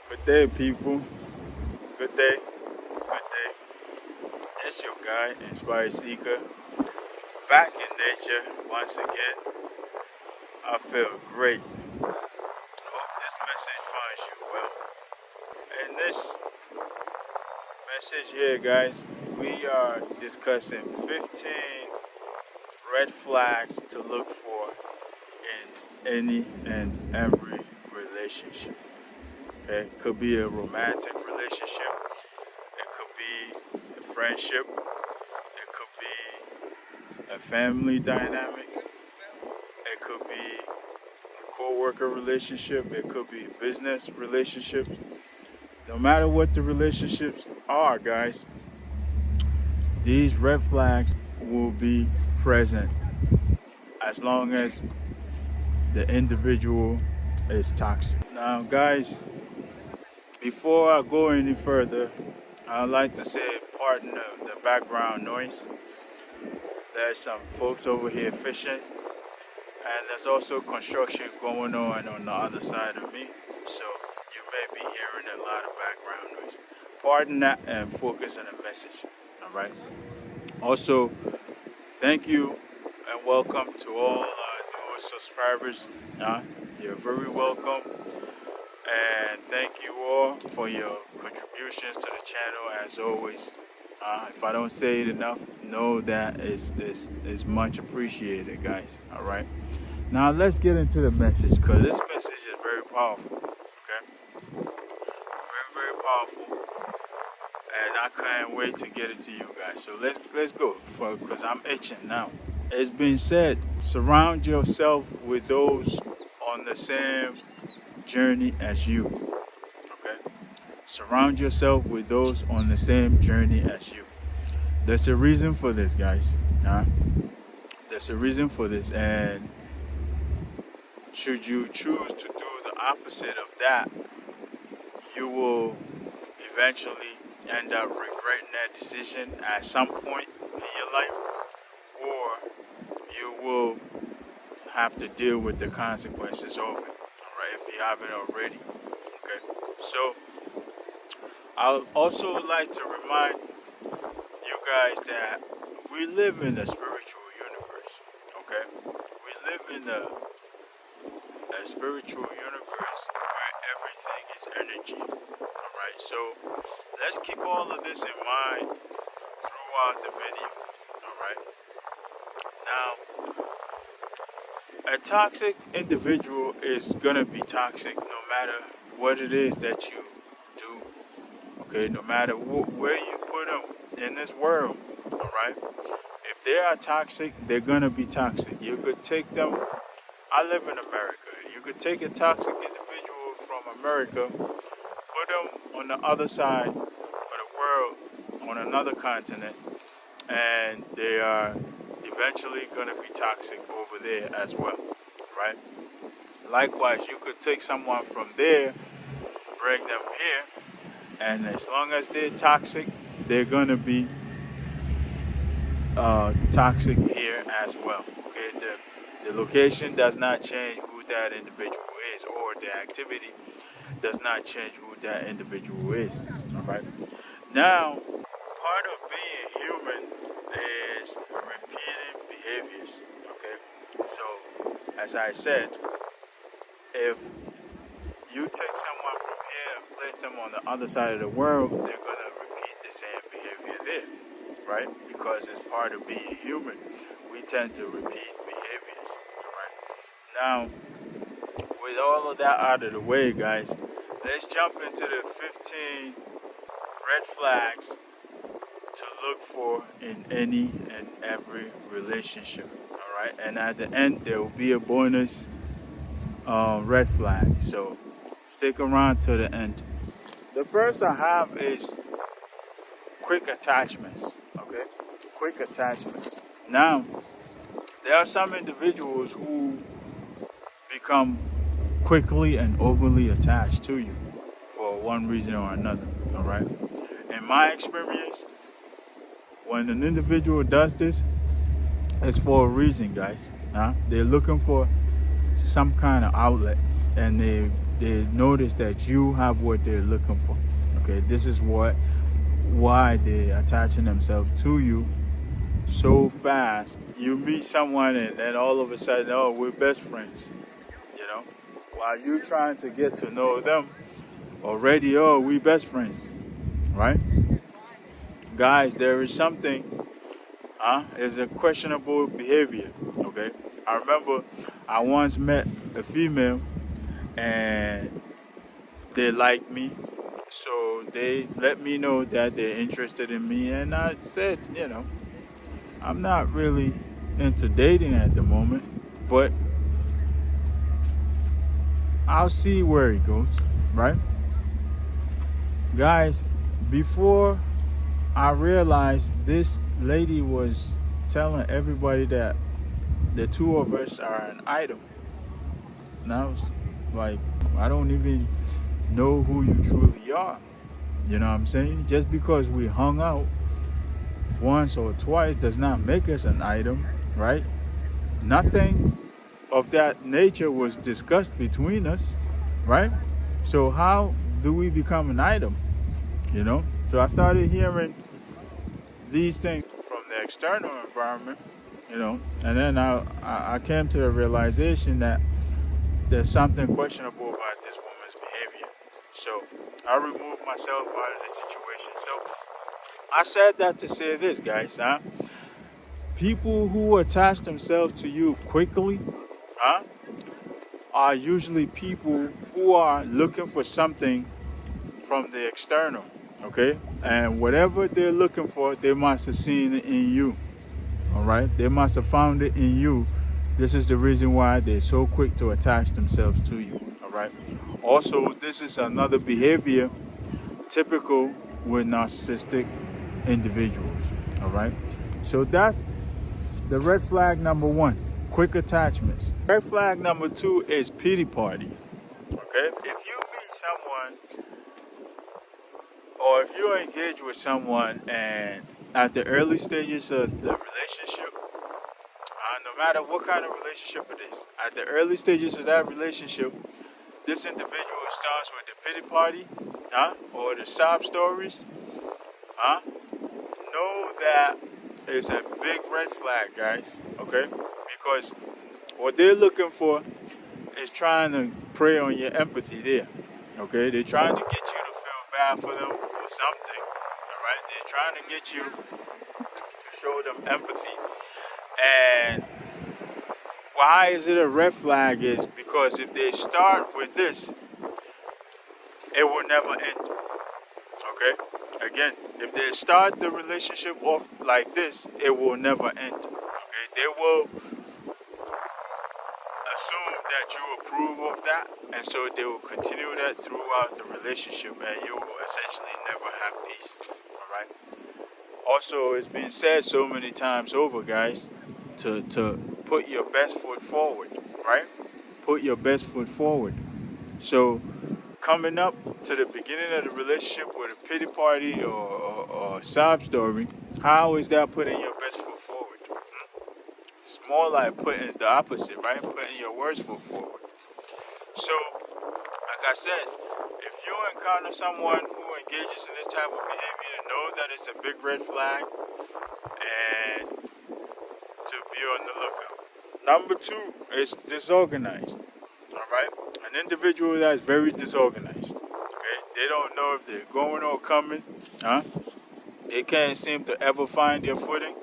Good day, people. Good day. Good day. It's your guy, Inspired Seeker, back in nature once again. I feel great. Hope this message finds you well. In this message here, guys, we are discussing 15 red flags to look for in any and every relationship. Okay, could be a romantic relationship, it could be a friendship, it could be a family dynamic, it could be a co-worker relationship, it could be business relationships. No matter what the relationships are, guys, these red flags will be present as long as the individual is toxic. Now, guys, before I go any further, I'd like to say, pardon the background noise. There's some folks over here fishing, and there's also construction going on the other side of me, so you may be hearing a lot of background noise. Pardon that and focus on the message, all right? Also, thank you and welcome to all our newer subscribers. You're very welcome. And thank you all for your contributions to the channel as always. If I don't say it enough, know that it's much appreciated, guys. All right. Now let's get into the message, because this message is very powerful. Okay. Very, very powerful. And I can't wait to get it to you guys. So let's go, because I'm itching now. It's been said, surround yourself with those on the same journey as you. Okay, surround yourself with those on the same journey as you. There's a reason for this, guys. There's a reason for this, and should you choose to do the opposite of that, you will eventually end up regretting that decision at some point in your life, or you will have to deal with the consequences of it. If you haven't already. Okay. So I'd also like to remind you guys that we live in a spiritual universe. Okay. We live in a spiritual universe where everything is energy. Alright, so let's keep all of this in mind throughout the video. Alright. Now, a toxic individual is gonna be toxic no matter what it is that you do. Okay, no matter where you put them in this world. All right. If they are toxic, they're gonna be toxic. You could take them. I live in America. You could take a toxic individual from America, put them on the other side of the world, on another continent, and they are eventually going to be toxic over there as well, right? Likewise, you could take someone from there, bring them here, and as long as they're toxic, they're going to be toxic here as well. Okay, the location does not change who that individual is, or the activity does not change who that individual is. All right. Now, part of being human is repeating behaviors. Okay. So, as I said, if you take someone from here and place them on the other side of the world, they're gonna repeat the same behavior there, right? Because it's part of being human. We tend to repeat behaviors. All right. Now, with all of that out of the way, guys, let's jump into the 15 red flags to look for in any and every relationship. All right, and at the end there will be a bonus red flag. So stick around to the end. The first I have is quick attachments. Okay, quick attachments. Now, there are some individuals who become quickly and overly attached to you for one reason or another. All right. In my experience, when an individual does this, it's for a reason, guys. They're looking for some kind of outlet, and they they notice that you have what they're looking for. Okay, this is why they're attaching themselves to you so fast. You meet someone and then all of a sudden, oh, we're best friends. You know, while you trying to get to know them already, oh, we best friends, right? Guys, there is something, it's a questionable behavior. Okay, I remember I once met a female and they liked me. So they let me know that they're interested in me. And I said, I'm not really into dating at the moment, but I'll see where it goes, right? Guys, before I realized this lady was telling everybody that the two of us are an item. And I was like, I don't even know who you truly are. You know what I'm saying? Just because we hung out once or twice does not make us an item, right? Nothing of that nature was discussed between us, right? So how do we become an item? So I started hearing these things from the external environment, and then I came to the realization that there's something questionable about this woman's behavior. So I removed myself out of the situation. So I said that to say this, guys, people who attach themselves to you quickly, are usually people who are looking for something from the external, okay? And whatever they're looking for, they must have seen it in you, all right? They must have found it in you. This is the reason why they're so quick to attach themselves to you, all right? Also, this is another behavior typical with narcissistic individuals, all right? So that's the red flag number one, quick attachments. Red flag number two is pity party, okay? If you meet someone or if you're engaged with someone and at the early stages of the relationship, no matter what kind of relationship it is, at the early stages of that relationship, this individual starts with the pity party, or the sob stories, know that it's a big red flag, guys, okay? Because what they're looking for is trying to prey on your empathy there, okay? They're trying to get you to feel bad for them for something, all right? They're trying to get you to show them empathy. And why is it a red flag is because if they start with this, it will never end, okay? Again, if they start the relationship off like this, it will never end, okay? They will assume that you approve of that, and so they will continue that throughout the relationship, and you will essentially never have peace, all right? Also, it's been said so many times over, guys, to put your best foot forward, right? Put your best foot forward. So coming up to the beginning of the relationship with a pity party or sob story, how is that putting your best foot forward? It's more like putting the opposite, right? Putting your worst foot forward. So, like I said, if you encounter someone who engages in this type of behavior, know that it's a big red flag and to be on the lookout. Number two is disorganized. All right, an individual that is very disorganized. Okay, they don't know if they're going or coming. They can't seem to ever find their footing.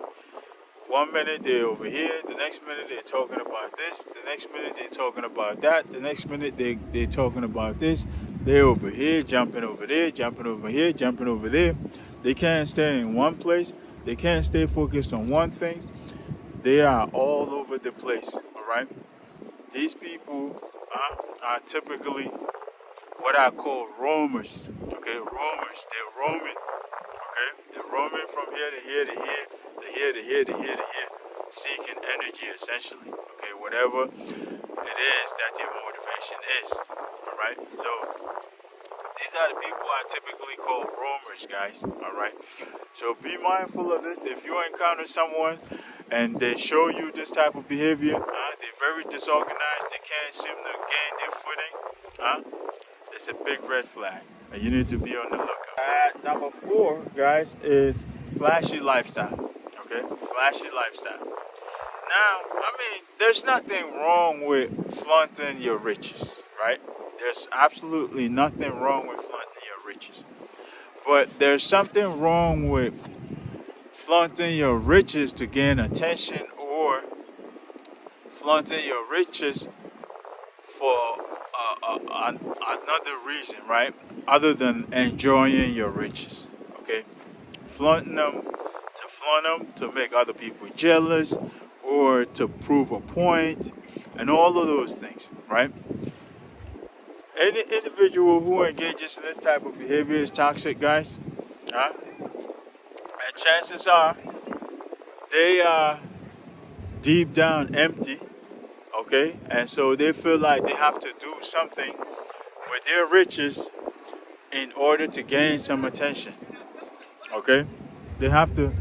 One minute they're over here, the next minute they're talking about this, the next minute they're talking about that, the next minute they're talking about this. They're over here, jumping over there, jumping over here, jumping over there. They can't stay in one place. They can't stay focused on one thing. They are all over the place, all right? These people are typically what I call roamers, okay? Roamers, they're roaming, okay? They're roaming from here to here to here, to here to here to here to here, seeking energy essentially, okay? Whatever it is that their motivation is, all right? So these are the people I typically call roamers, guys, all right? So be mindful of this. If you encounter someone and they show you this type of behavior, they're very disorganized, they can't seem to gain their footing, It's a big red flag, and you need to be on the lookout. At number 4, guys, is flashy lifestyle. Okay, flashy lifestyle. Now, I mean, there's nothing wrong with flaunting your riches, right? There's absolutely nothing wrong with flaunting your riches. But there's something wrong with flaunting your riches to gain attention, or flaunting your riches for another reason, right? Other than enjoying your riches, okay? Flaunt them to make other people jealous, or to prove a point, and all of those things, right? Any individual who engages in this type of behavior is toxic, guys. And chances are they are deep down empty, okay? And so they feel like they have to do something with their riches in order to gain some attention, okay? They have to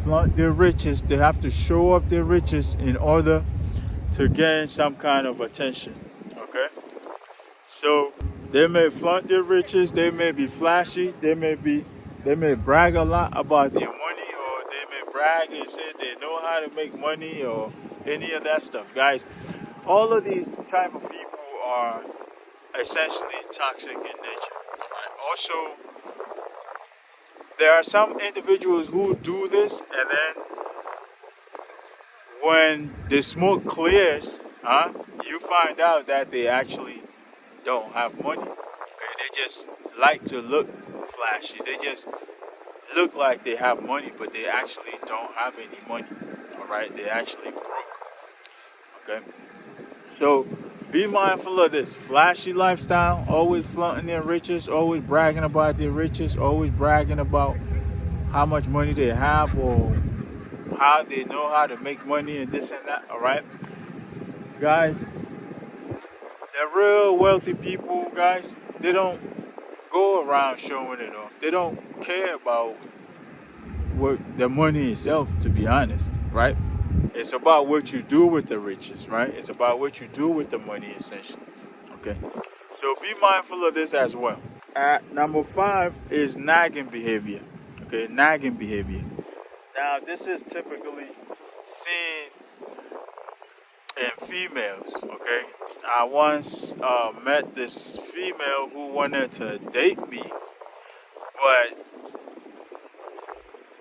flaunt their riches. They have to show off their riches in order to gain some kind of attention, okay? So they may flaunt their riches. They may be flashy. They may brag a lot about their money, or they may brag and say they know how to make money, or any of that stuff, guys. All of these type of people are essentially toxic in nature. Right? Also, there are some individuals who do this, and then when the smoke clears, you find out that they actually don't have money. Okay, they just like to look flashy. They just look like they have money, but they actually don't have any money. All right, they actually broke. Okay, so be mindful of this flashy lifestyle. Always flaunting their riches, always bragging about their riches, always bragging about how much money they have, or how they know how to make money, and this and that. All right, guys. The real wealthy people, guys, they don't go around showing it off. They don't care about what the money itself, to be honest, right? It's about what you do with the riches, right? It's about what you do with the money, essentially. Okay, so be mindful of this as well. At number 5 is nagging behavior. Okay, nagging behavior. Now, this is typically seen in females, okay? I once met this female who wanted to date me, but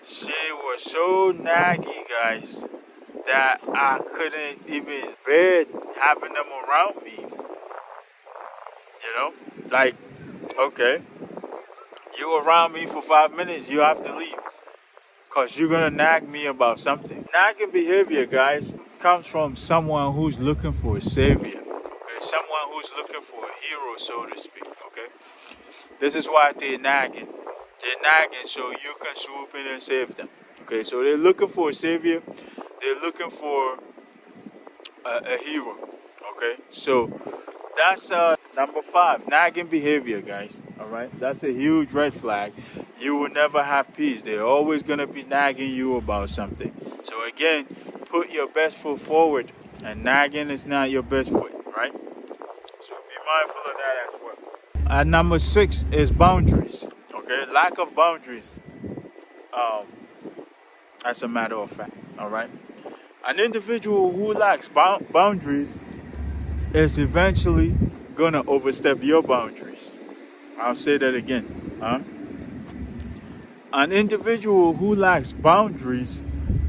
she was so naggy, guys, that I couldn't even bear having them around me. You know? Like, okay, you around me for 5 minutes, you have to leave, because you're going to nag me about something. Nagging behavior, guys, comes from someone who's looking for a savior. Okay? Someone who's looking for a hero, so to speak. Okay? This is why they're nagging. They're nagging so you can swoop in and save them. Okay? So they're looking for a savior. They're looking for a hero. Okay? So that's number 5, nagging behavior, guys. All right? That's a huge red flag. You will never have peace. They're always going to be nagging you about something. So again, put your best foot forward, and nagging is not your best foot, right? So be mindful of that as well. At number 6 is boundaries. Okay, lack of boundaries. As a matter of fact, all right. An individual who lacks boundaries is eventually gonna overstep your boundaries. I'll say that again. An individual who lacks boundaries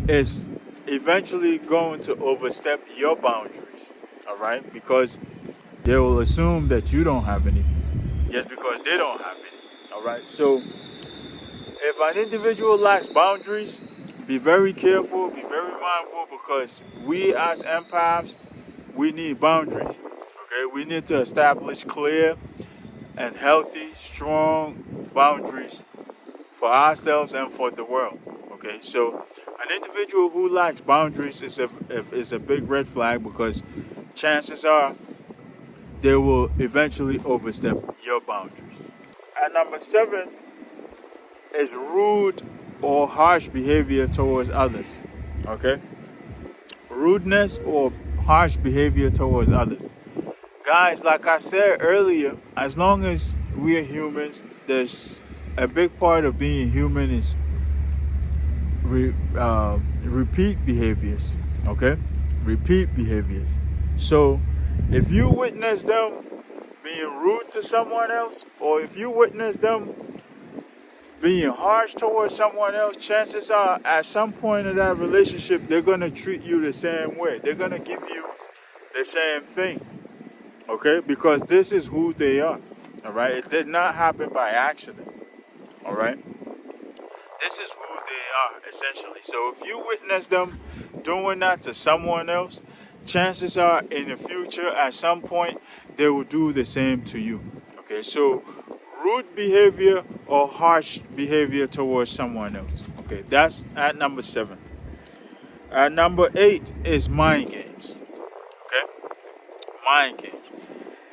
is eventually going to overstep your boundaries, all right? Because they will assume that you don't have any, just because they don't have any, all right? So if an individual lacks boundaries, be very careful, be very mindful, because we as empaths, we need boundaries, okay? We need to establish clear and healthy, strong boundaries for ourselves and for the world, okay? So an individual who lacks boundaries is a big red flag, because chances are they will eventually overstep your boundaries. And number 7 is rude or harsh behavior towards others, okay? Rudeness or harsh behavior towards others. Guys, like I said earlier, as long as we are humans, there's a big part of being human is repeat behaviors. Okay, repeat behaviors. So, if you witness them being rude to someone else, or if you witness them being harsh towards someone else, chances are at some point in that relationship, they're going to treat you the same way. They're going to give you the same thing. Okay? Because this is who they are. All right? It did not happen by accident. All right? This is who they are, essentially. So if you witness them doing that to someone else, chances are in the future, at some point, they will do the same to you. Okay? So rude behavior or harsh behavior towards someone else. Okay, that's at number 7. At number 8 is mind games. Okay, mind games.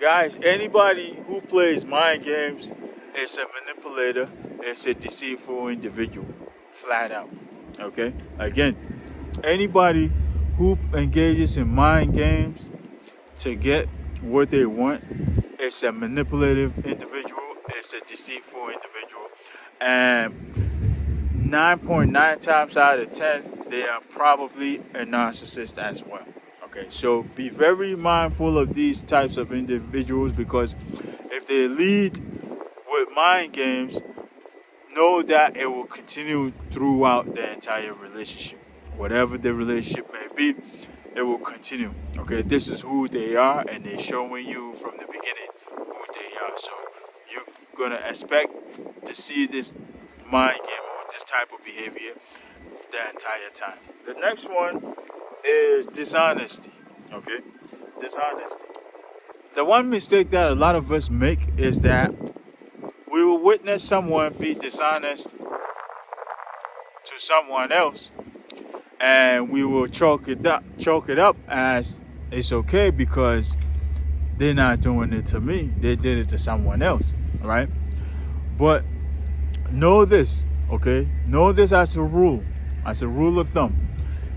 Guys, anybody who plays mind games is a manipulator, is a deceitful individual, flat out. Okay, again, anybody who engages in mind games to get what they want is a manipulative individual, it's a deceitful individual, and 9.9 times out of 10, they are probably a narcissist as well. Okay, so be very mindful of these types of individuals, because if they lead with mind games, know that it will continue throughout the entire relationship. Whatever the relationship may be, it will continue. Okay, this is who they are, and they're showing you from the beginning who they are. So you're gonna expect to see this mind game or this type of behavior the entire time. The next one is dishonesty. Okay, dishonesty. The one mistake that a lot of us make is that we will witness someone be dishonest to someone else, and we will chalk it up as it's okay because they're not doing it to me, they did it to someone else. All right, but know this, okay? Know this as a rule of thumb.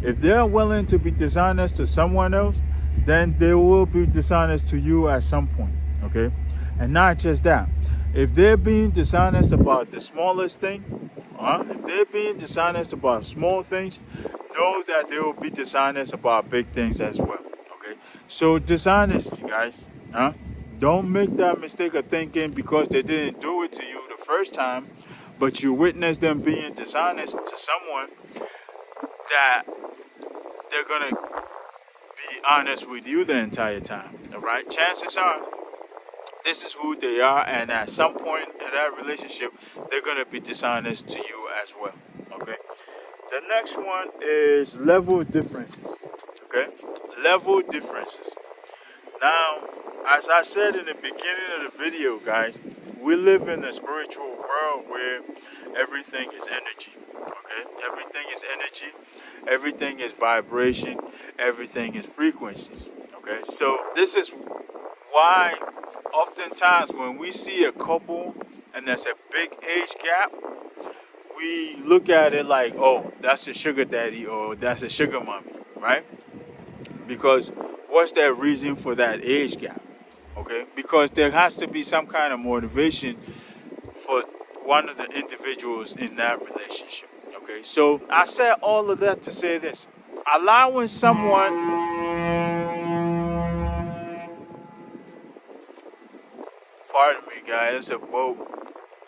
If they're willing to be dishonest to someone else, then they will be dishonest to you at some point. Okay, and not just that. If they're being dishonest about the smallest thing, if they're being dishonest about small things, know that they will be dishonest about big things as well. Okay, so dishonesty, guys. Don't make that mistake of thinking because they didn't do it to you the first time, but you witnessed them being dishonest to someone, that they're gonna be honest with you the entire time. All right, chances are this is who they are, and at some point in that relationship, they're gonna be dishonest to you as well. Okay. The next one is level differences. Okay, level differences. Now, as I said in the beginning of the video, guys, we live in a spiritual world where everything is energy. Okay, everything is energy, everything is vibration, everything is frequencies. Okay, so this is why oftentimes when we see a couple and there's a big age gap, we look at it like, oh, that's a sugar daddy or that's a sugar mommy, right? Because what's that reason for that age gap? Okay, because there has to be some kind of motivation for one of the individuals in that relationship. Okay, so I said all of that to say this. Allowing someone, pardon me guys, there's a boat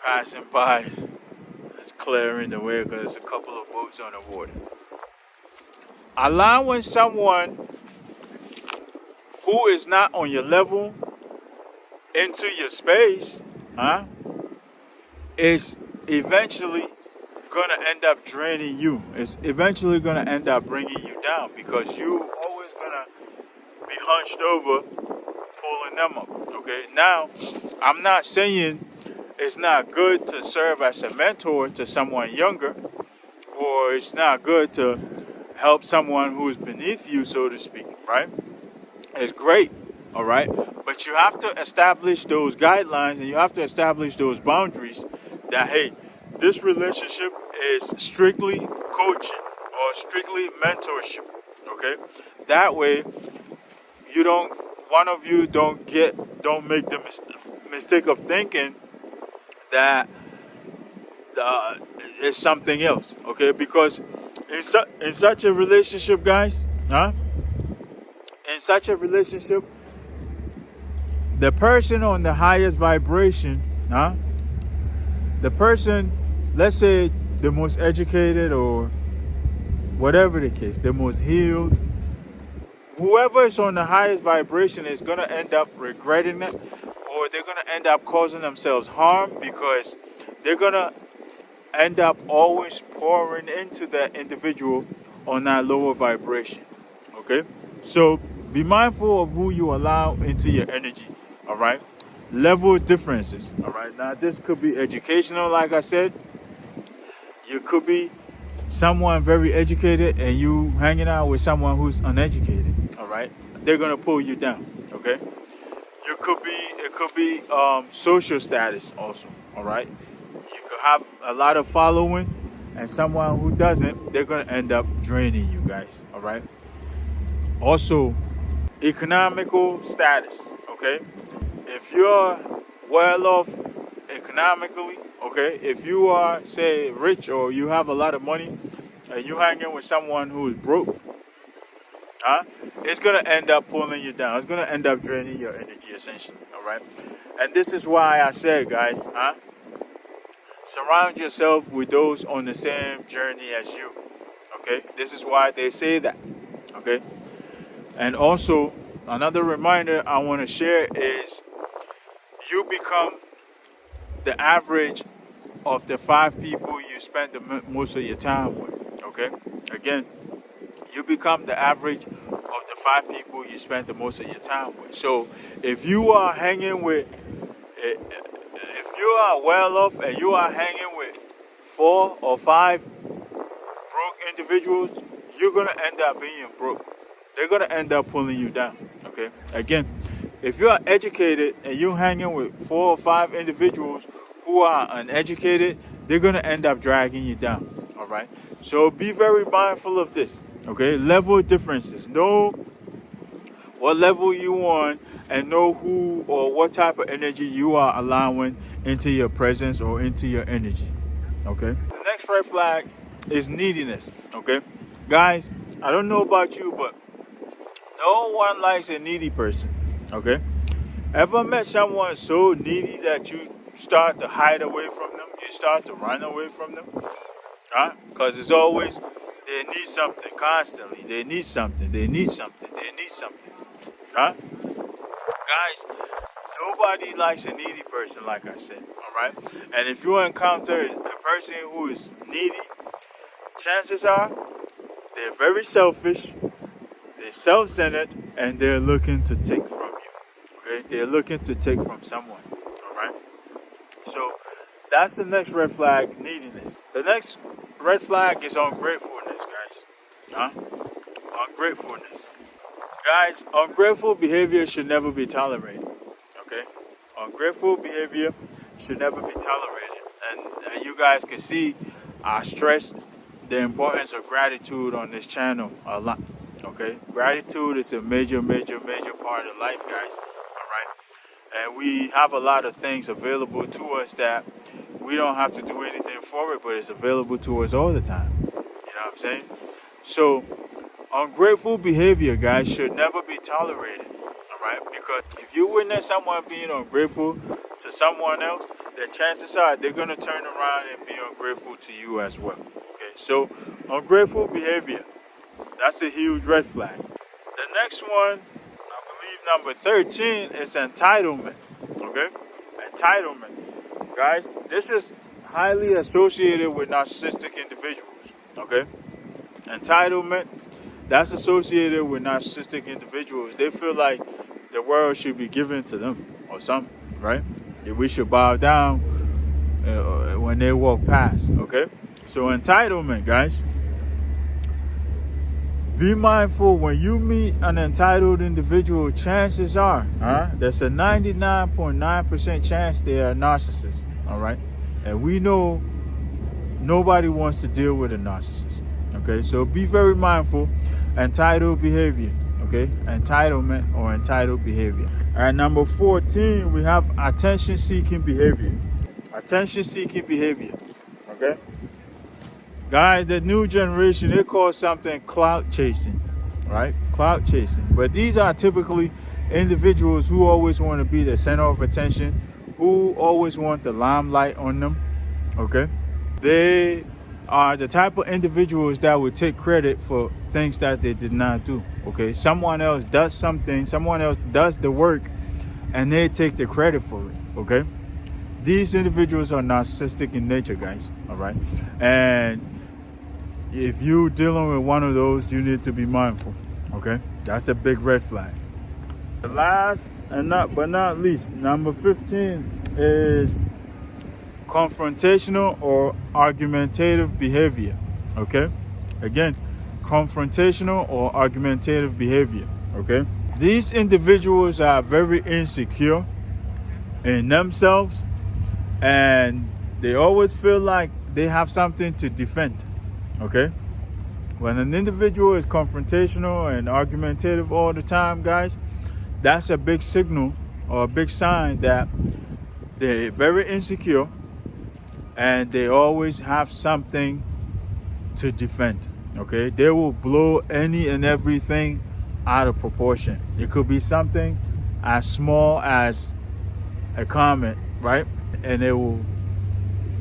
passing by. It's clearing the way because there's a couple of boats on the water. Allowing someone who is not on your level into your space, is eventually gonna end up draining you. It's eventually gonna end up bringing you down because you always gonna be hunched over, pulling them up. Okay. Now, I'm not saying it's not good to serve as a mentor to someone younger, or it's not good to help someone who's beneath you, so to speak. Right? It's great. All right, but you have to establish those guidelines and you have to establish those boundaries that, hey, this relationship is strictly coaching or strictly mentorship. Okay, that way you don't one of you don't make the mistake of thinking that it's something else, okay? Because in such a relationship, guys, in such a relationship, the person on the highest vibration, the person, let's say the most educated or whatever the case, the most healed, whoever is on the highest vibration is going to end up regretting it, or they're going to end up causing themselves harm, because they're going to end up always pouring into that individual on that lower vibration. Okay? So be mindful of who you allow into your energy. All right? Level differences. All right? Now, this could be educational, like I said. You could be someone very educated and you hanging out with someone who's uneducated. All right? They're going to pull you down. Okay? It could be social status also. All right? You could have a lot of following, and someone who doesn't, they're going to end up draining you guys. All right? Also, economical status. Okay? If you're well off economically, okay, if you are, say, rich, or you have a lot of money and you hanging with someone who is broke, it's going to end up pulling you down. It's going to end up draining your energy, essentially. All right? And this is why I said, guys, surround yourself with those on the same journey as you. Okay? This is why they say that. Okay? And also, another reminder I want to share is you become the average of the 5 people you spend most of your time with. Okay? Again, you become the average of the 5 people you spend the most of your time with. So if you are hanging with, if you are well off and you are hanging with 4 or 5 broke individuals, you're going to end up being broke. They're going to end up pulling you down. Okay? Again, if you are educated and you're hanging with 4 or 5 individuals who are uneducated, they're going to end up dragging you down. All right? So be very mindful of this. Okay? Level differences. Know what level you on and know who or what type of energy you are allowing into your presence or into your energy. Okay? The next red flag is neediness. Okay? Guys, I don't know about you, but no one likes a needy person. Okay? Ever met someone so needy that you start to hide away from them? You start to run away from them? Because it's always, they need something constantly. They need something. They need something. They need something. Guys, nobody likes a needy person, like I said. Alright? And if you encounter a person who is needy, chances are they're very selfish, they're self-centered, and they're looking to take from you. Okay? They're looking to take from someone. Alright? So that's the next red flag, neediness. The next red flag is ungratefulness, guys. Ungratefulness. Guys, ungrateful behavior should never be tolerated. Okay? Ungrateful behavior should never be tolerated. And you guys can see I stress the importance of gratitude on this channel a lot. Okay? Gratitude is a major, major, major part of life, guys. Alright? And we have a lot of things available to us that we don't have to do anything for it, but it's available to us all the time. You know what I'm saying? So, ungrateful behavior, guys, should never be tolerated. Alright? Because if you witness someone being ungrateful to someone else, then chances are they're going to turn around and be ungrateful to you as well. Okay? So, ungrateful behavior, that's a huge red flag. The next one, I believe number 13, is entitlement. Okay? Entitlement. Guys, this is highly associated with narcissistic individuals. Okay? Entitlement, that's associated with narcissistic individuals. They feel like the world should be given to them or something, right? That we should bow down when they walk past. Okay? So entitlement, guys. Be mindful when you meet an entitled individual, chances are, there's a 99.9% chance they are narcissists, all right? And we know nobody wants to deal with a narcissist, okay? So be very mindful, entitled behavior, Okay, entitlement or entitled behavior. At number 14, we have attention-seeking behavior. Attention-seeking behavior. Okay, guys, the new generation, they call something clout chasing, right? Clout chasing. But these are typically individuals who always want to be the center of attention, who always want the limelight on them. Okay, they are the type of individuals that would take credit for things that they did not do. Okay, someone else does something, someone else does the work, and they take the credit for it. Okay, these individuals are narcissistic in nature, guys. All right, and if you're dealing with one of those, you need to be mindful. Okay, that's a big red flag. The last and not least, number 15 is confrontational or argumentative behavior. Okay, again, confrontational or argumentative behavior. Okay, these individuals are very insecure in themselves, and they always feel like they have something to defend. Okay, when an individual is confrontational and argumentative all the time, guys, that's a big signal or a big sign that they're very insecure and they always have something to defend. Okay, they will blow any and everything out of proportion. It could be something as small as a comment, right? And they will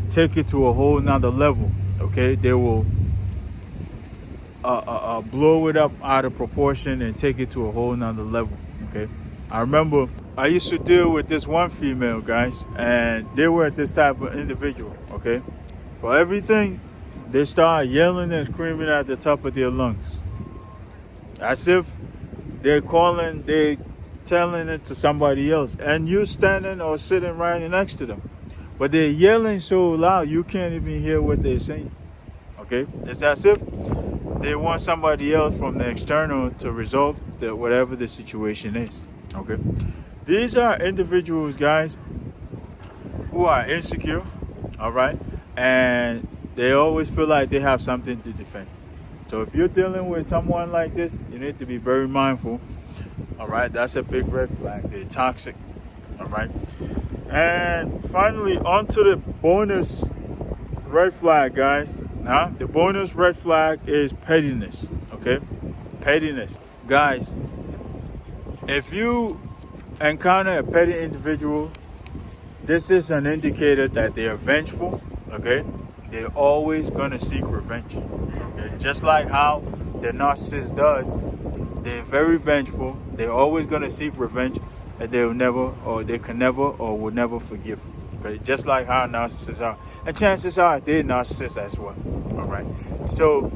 take it to a whole nother level. Okay, they will blow it up out of proportion and take it to a whole nother level. Okay, I remember I used to deal with this one female, guys, and they were this type of individual. Okay, for everything they start yelling and screaming at the top of their lungs, as if they're telling it to somebody else, and you standing or sitting right next to them, but they're yelling so loud you can't even hear what they're saying. Okay, it's as if they want somebody else from the external to resolve whatever the situation is. Okay, these are individuals, guys, who are insecure. All right, and they always feel like they have something to defend. So if you're dealing with someone like this, you need to be very mindful. All right, that's a big red flag. They're toxic. All right, and finally, on to the bonus red flag, guys. The bonus red flag is pettiness. Okay, pettiness, guys. If you encounter a petty individual, this is an indicator that they are vengeful. Okay, they're always gonna seek revenge. Okay, just like how the narcissist does. They're very vengeful. They're always gonna seek revenge, and they can never or will never forgive. Okay, just like how narcissists are, and chances are they're narcissists as well. All right, so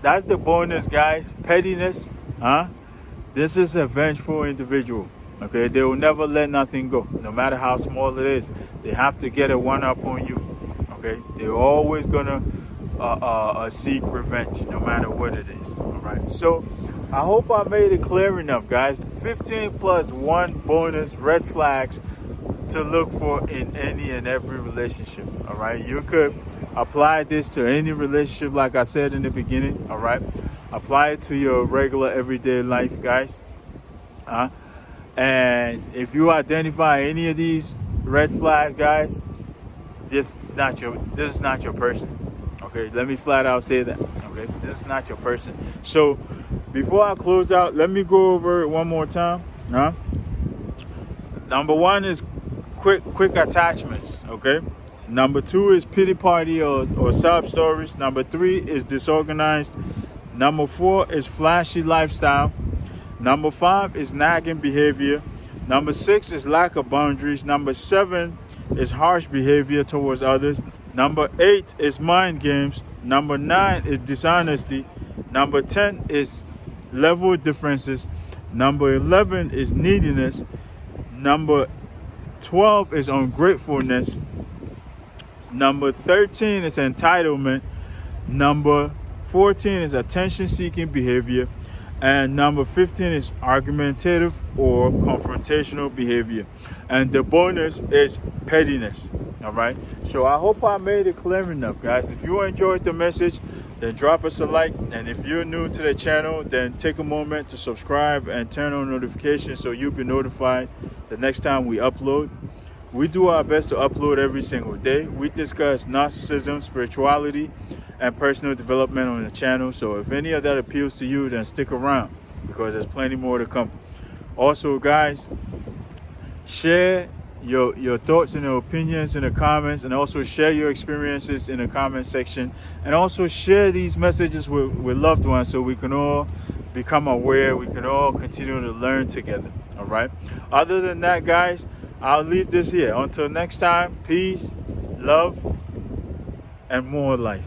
that's the bonus, guys. Pettiness. This is a vengeful individual. Okay, they will never let nothing go, no matter how small it is. They have to get a one up on you. Okay, they're always gonna seek revenge, no matter what it is. All right, so I hope I made it clear enough, guys. 15 plus 1 bonus red flags to look for in any and every relationship. All right, you could apply this to any relationship, like I said in the beginning. All right, apply it to your regular everyday life, guys. And if you identify any of these red flags, guys, this is not your person. Okay, let me flat out say that. Okay, this is not your person. So before I close out, let me go over it one more time. Number 1 is quick attachments. Okay, number 2 is pity party or sob stories. Number 3 is disorganized. Number 4 is flashy lifestyle. Number 5 is nagging behavior. Number 6 is lack of boundaries. Number 7 is harsh behavior towards others. Number 8 is mind games. Number 9 is dishonesty. Number 10 is level differences. Number 11 is neediness. Number 12 is ungratefulness. Number 13 is entitlement. Number 14 is attention-seeking behavior. And number 15 is argumentative or confrontational behavior. And the bonus is pettiness. All right. So I hope I made it clear enough, guys. If you enjoyed the message, then drop us a like. And if you're new to the channel, then take a moment to subscribe and turn on notifications so you'll be notified the next time we upload. We do our best to upload every single day. We discuss narcissism, spirituality, and personal development on the channel. So if any of that appeals to you, then stick around because there's plenty more to come. Also, guys, share your thoughts and your opinions in the comments, and also share your experiences in the comment section, and also share these messages with loved ones so we can all become aware, we can all continue to learn together. All right. Other than that, guys, I'll leave this here. Until next time, peace, love, and more life.